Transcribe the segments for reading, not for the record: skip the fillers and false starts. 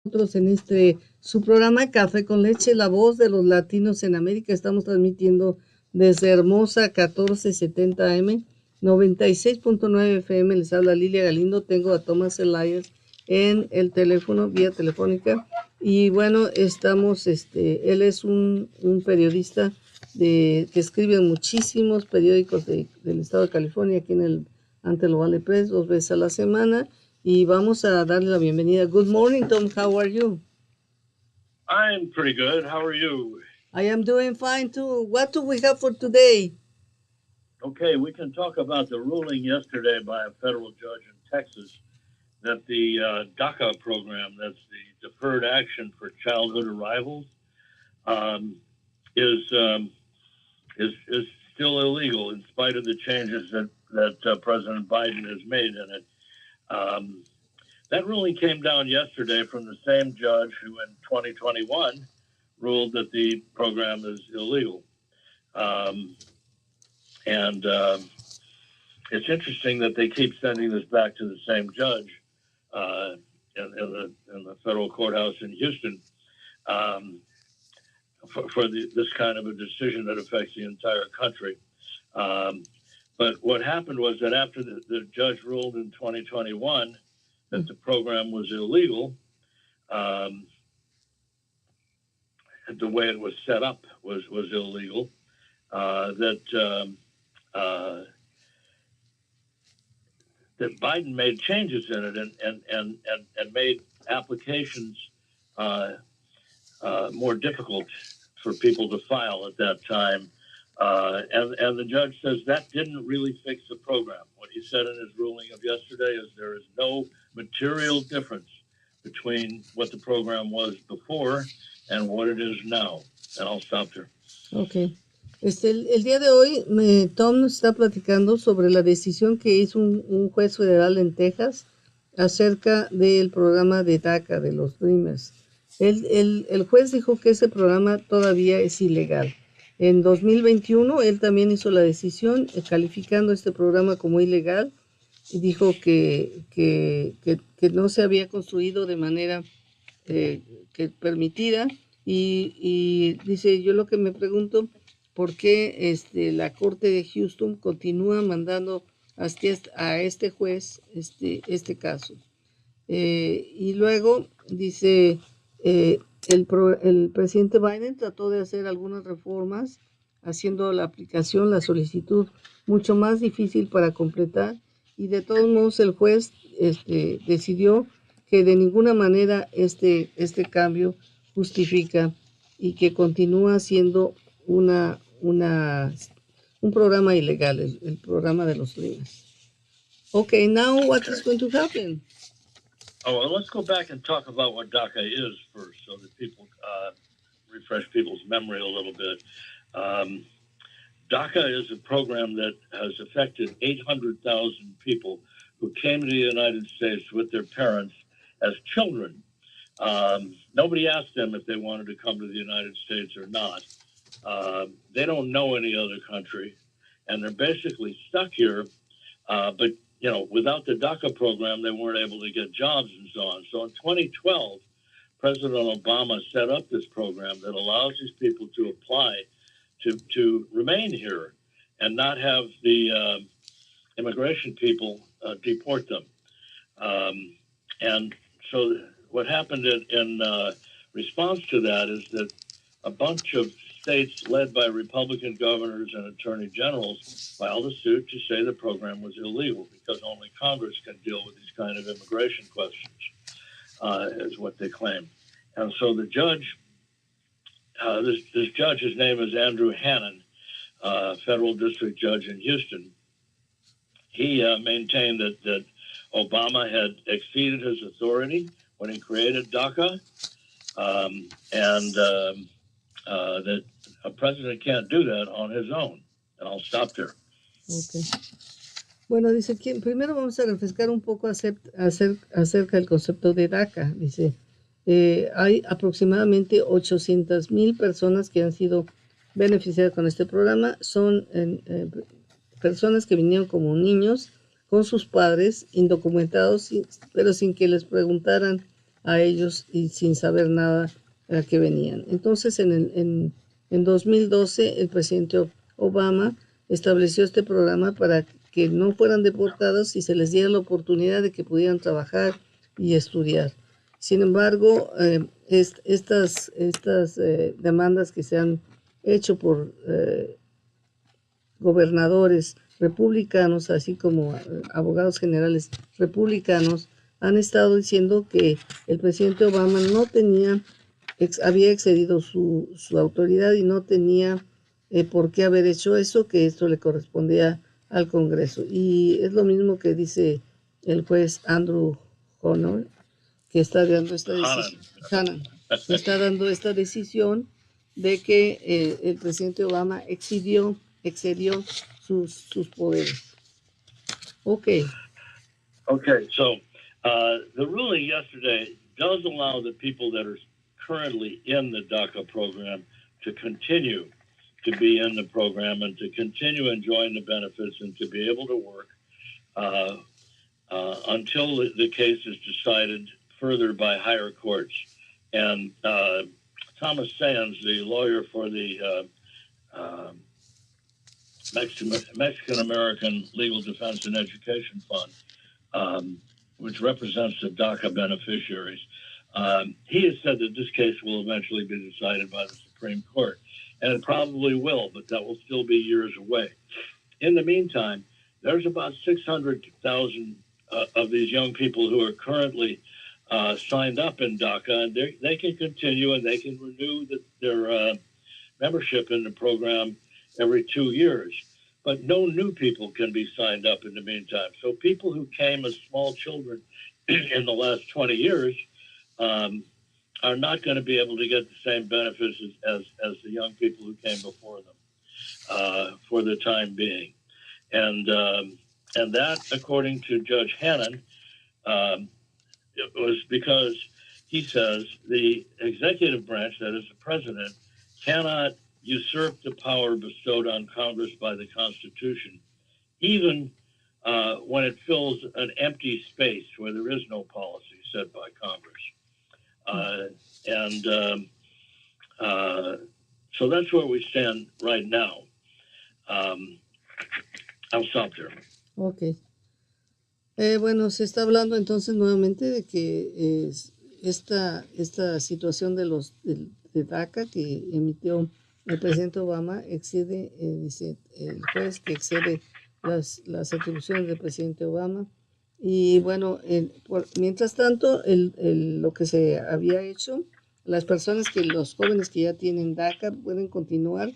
Nosotros en su programa Café con Leche, la voz de los latinos en América. Estamos transmitiendo desde Hermosa 1470 AM, 96.9 FM. Les habla Lilia Galindo. Tengo a Tomás Elias en el teléfono, vía telefónica. Y bueno, él es un periodista que escribe en muchísimos periódicos del estado de California, aquí en el Antelope Valley Press, 2 veces a la semana. Y vamos a darle la bienvenida. Good morning, Tom. How are you? I'm pretty good. How are you? I am doing fine too. What do we have for today? Okay, we can talk about the ruling yesterday by a federal judge in Texas that the DACA program, that's the Deferred Action for Childhood Arrivals, is still illegal in spite of the changes that President Biden has made in it. That ruling came down yesterday from the same judge who in 2021 ruled that the program is illegal. It's interesting that they keep sending this back to the same judge in the federal courthouse in Houston for this kind of a decision that affects the entire country. But what happened was that after the judge ruled in 2021 that the program was illegal, the way it was set up was illegal, that Biden made changes in it and made applications more difficult for people to file at that time. And the judge says that didn't really fix the program. What he said in his ruling of yesterday is there is no material difference between what the program was before and what it is now. And I'll stop there. Okay. El día de hoy, Tom nos está platicando sobre la decisión que hizo un juez federal en Texas acerca del programa de DACA, de los Dreamers. El juez dijo que ese programa todavía es ilegal. En 2021, él también hizo la decisión calificando este programa como ilegal y dijo que no se había construido de manera permitida y dice, yo lo que me pregunto, ¿por qué la Corte de Houston continúa mandando a este juez este caso? Y luego dice, el presidente Biden trató de hacer algunas reformas, haciendo la aplicación, la solicitud mucho más difícil para completar, y de todos modos el juez decidió que de ninguna manera este cambio justifica y que continúa siendo un programa ilegal, el programa de los Dreamers. Okay, now what is going to happen? Oh, well, let's go back and talk about what DACA is first so that people refresh people's memory a little bit. DACA is a program that has affected 800,000 people who came to the United States with their parents as children. Nobody asked them if they wanted to come to the United States or not. They don't know any other country, and they're basically stuck here. But without the DACA program, they weren't able to get jobs and so on. So in 2012, President Obama set up this program that allows these people to apply to remain here and not have the immigration people deport them. And so what happened in response to that is that a bunch of states led by Republican governors and attorney generals filed a suit to say the program was illegal because only Congress can deal with these kind of immigration questions, is what they claim. And so the judge, this judge, his name is Andrew Hannon, federal district judge in Houston. He maintained that Obama had exceeded his authority when he created DACA, and that a president can't do that on his own. And I'll stop there. Okay. Bueno, dice que primero vamos a refrescar un poco acerca del concepto de DACA. Dice, hay aproximadamente 800,000 personas que han sido beneficiadas con este programa. Son personas que vinieron como niños con sus padres indocumentados, pero sin que les preguntaran a ellos y sin saber nada a qué venían. Entonces, en 2012, el presidente Obama estableció este programa para que no fueran deportados y se les diera la oportunidad de que pudieran trabajar y estudiar. Sin embargo, estas demandas que se han hecho por gobernadores republicanos, así como abogados generales republicanos, han estado diciendo que el presidente Obama no tenía, había excedido su autoridad y no tenía por qué haber hecho eso, que esto le correspondía al Congreso. Y es lo mismo que dice el juez Andrew Honor, que está dando esta decisión, está dando esta decisión de que el presidente Obama excedió sus poderes. Okay. Okay, so the ruling yesterday does allow the people that are currently in the DACA program to continue to be in the program and to continue enjoying the benefits and to be able to work until the case is decided further by higher courts. And Thomas Sands, the lawyer for the Mexican-American Legal Defense and Education Fund, which represents the DACA beneficiaries, he has said that this case will eventually be decided by the Supreme Court. And it probably will, but that will still be years away. In the meantime, there's about 600,000 of these young people who are currently signed up in DACA, and they can continue and they can renew their membership in the program every 2 years. But no new people can be signed up in the meantime. So people who came as small children in the last 20 years are not going to be able to get the same benefits as the young people who came before them for the time being. And that, according to Judge Hannon, it was because he says the executive branch, that is the president, cannot usurp the power bestowed on Congress by the Constitution, even when it fills an empty space where there is no policy set by Congress. So that's where we stand right now. I'll stop there. Okay. Bueno, se está hablando entonces nuevamente de que esta situación de DACA que emitió el presidente Obama excede, dice el juez, que excede las atribuciones del presidente Obama. Y bueno, mientras tanto, lo que se había hecho, los jóvenes que ya tienen DACA pueden continuar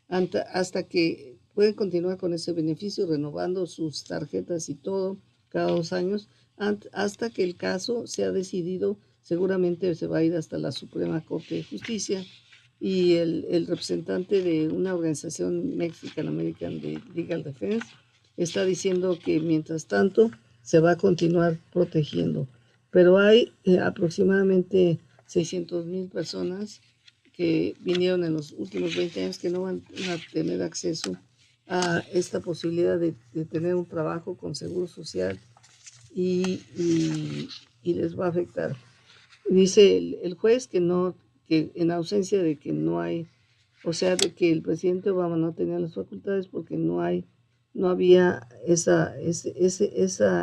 hasta que pueden continuar con ese beneficio, renovando sus tarjetas y todo cada 2 años, hasta que el caso sea decidido. Seguramente se va a ir hasta la Suprema Corte de Justicia, y el representante de una organización Mexican American de Legal Defense está diciendo que mientras tanto se va a continuar protegiendo. Pero hay aproximadamente 600,000 personas que vinieron en los últimos 20 años que no van a tener acceso a esta posibilidad de tener un trabajo con seguro social y les va a afectar. Dice el juez que en ausencia de que no hay, o sea, de que el presidente Obama no tenía las facultades porque no había esa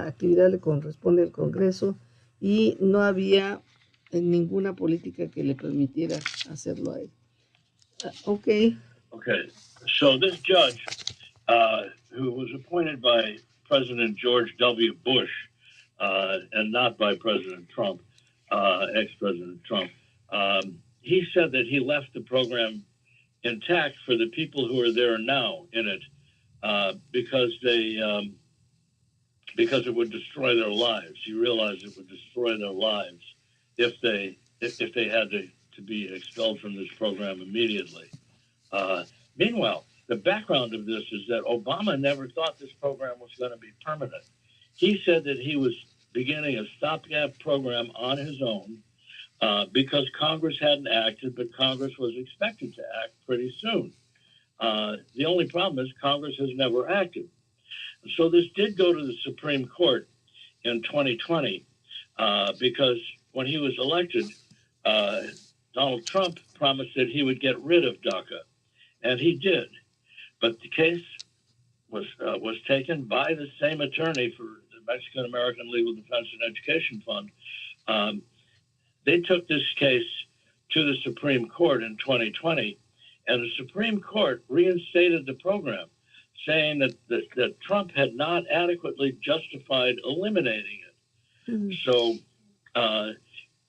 actividad, le corresponde al Congreso, y no había ninguna política que le permitiera hacerlo a él. Okay. So this judge, who was appointed by President George W. Bush, and not by President Trump, ex-President Trump, he said that he left the program intact for the people who are there now in it, because it would destroy their lives. He realized it would destroy their lives if they had to be expelled from this program immediately. Meanwhile, the background of this is that Obama never thought this program was going to be permanent. He said that he was beginning a stopgap program on his own because Congress hadn't acted, but Congress was expected to act pretty soon. The only problem is Congress has never acted. So this did go to the Supreme Court in 2020 because when he was elected, Donald Trump promised that he would get rid of DACA, and he did. But the case was taken by the same attorney for the Mexican American Legal Defense and Education Fund. They took this case to the Supreme Court in 2020, and the Supreme Court reinstated the program, saying that Trump had not adequately justified eliminating it. Mm-hmm. So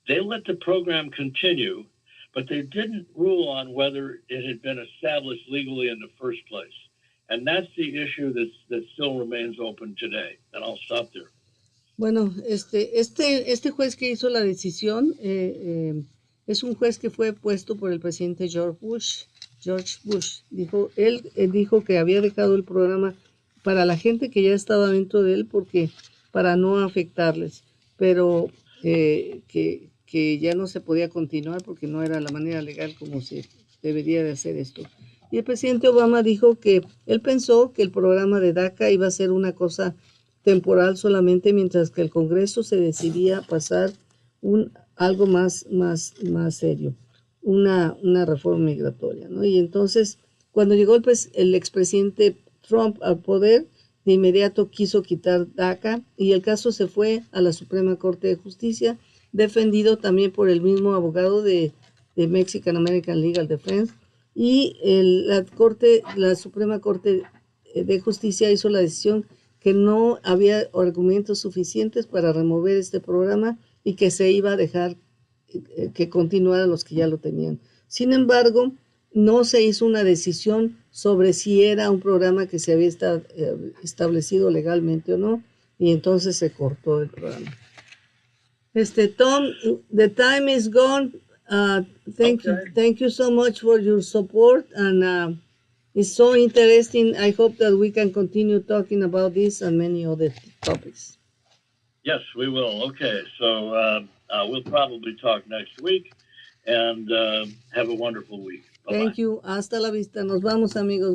they let the program continue, but they didn't rule on whether it had been established legally in the first place. And that's the issue that still remains open today. And I'll stop there. Bueno, este juez que hizo la decisión es un juez que fue puesto por el presidente George Bush. Él dijo que había dejado el programa para la gente que ya estaba dentro de él para no afectarles, pero que ya no se podía continuar porque no era la manera legal como se debería de hacer esto. Y el presidente Obama dijo que él pensó que el programa de DACA iba a ser una cosa temporal solamente, mientras que el Congreso se decidía pasar algo más serio, una reforma migratoria, ¿no? Y entonces, cuando llegó el expresidente Trump al poder, de inmediato quiso quitar DACA y el caso se fue a la Suprema Corte de Justicia, defendido también por el mismo abogado de Mexican American Legal Defense, y la Suprema Corte de Justicia hizo la decisión que no había argumentos suficientes para remover este programa y que se iba a dejar que continuaran los que ya lo tenían. Sin embargo, no se hizo una decisión sobre si era un programa que se había establecido legalmente o no, y entonces se cortó el programa. Tom, the time is gone. Thank you so much for your support, and it's so interesting. I hope that we can continue talking about this and many other topics. Yes, we will. Okay, so we'll probably talk next week, and have a wonderful week. Bye-bye. Thank you. Hasta la vista. Nos vamos, amigos.